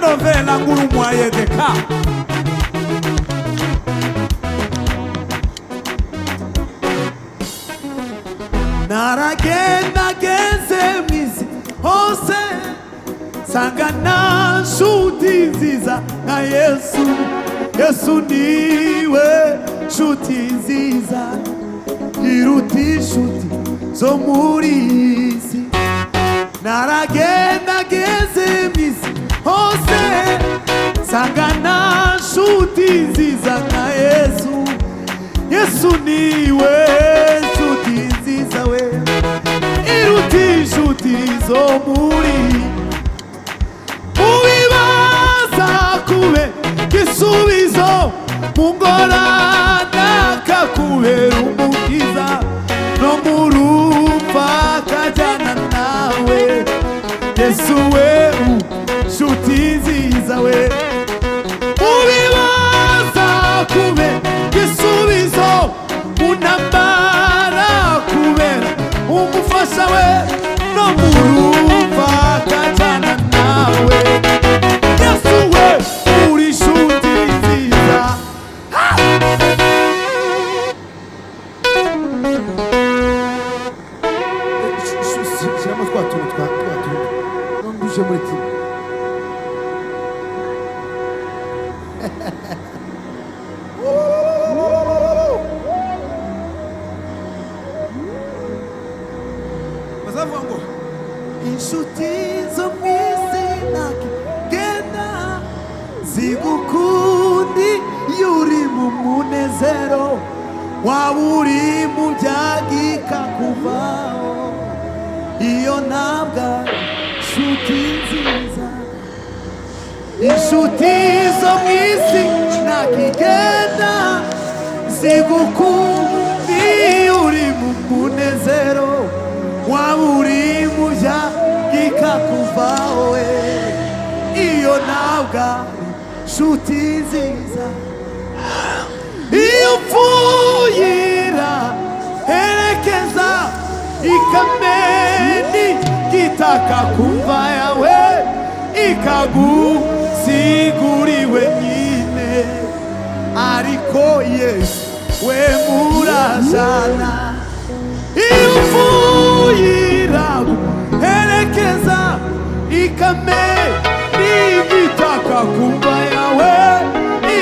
novela nguru mwayedeka naragenda genze mizi hose sangana nshuti nziza na Yesu. Yesu niwe nshuti nziza iruta inshuti zo muri isi. Naragenda genze mizi hose sangana nshuti nziza na Yesu. Yesu niwe nshuti nziza we iruta inshuti zo muri. Mubibaza kube gisubizo mungorana kakubera umukiza no murumva kajana nawe. Yesu we nshuti nziza we. Mubibaza kube gisubizo munambara kubera umufasha we no murumva kajana nawe. Yesu we uri nshuti nziza. Shiramo twatuntu nduje muri timu. Bazavuga ngo inshuti zo mwisi nakigenda zigukundi yuri mu munezero waba uri mu byagika kuvaho. Iyo ntabwo nshuti nziza. Inshuti zo mwisi nakigenda zigukundi yuri mu munezero waba uri mu byagika kuvaho. Iyo ntabwo nshuti nziza. Iyo upfuyira herekeza ikameni gitaka kumva yawe ikagusiguriwe nyine. Ariko Yesu we murajana. Iyo upfuyira herekeza ikameni gitaka kumva yawe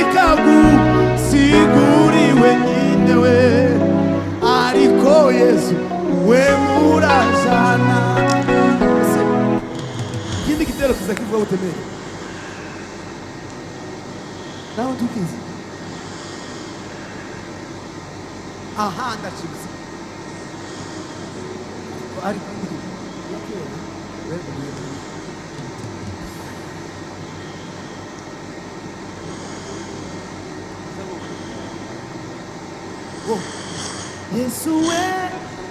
ikagusiguriwe nyine we. Ariko Yesu we murajana. Ikindi gitero kiza kivuga utemere nawe tukizi. Aha ndachibuza ari kundi Yesu we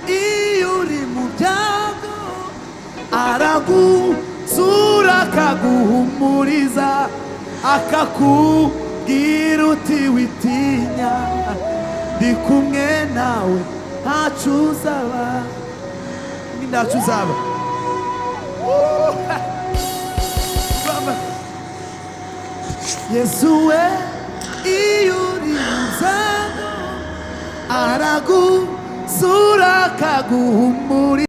iyo uri mu byago aragusura akaguhumuriza akakubwira uti witinya ndi kumwe nawe ntacu uzaba. Ni ntacu uzaba. Yesu we iyo uri mu byago aragusura akaguhumuriza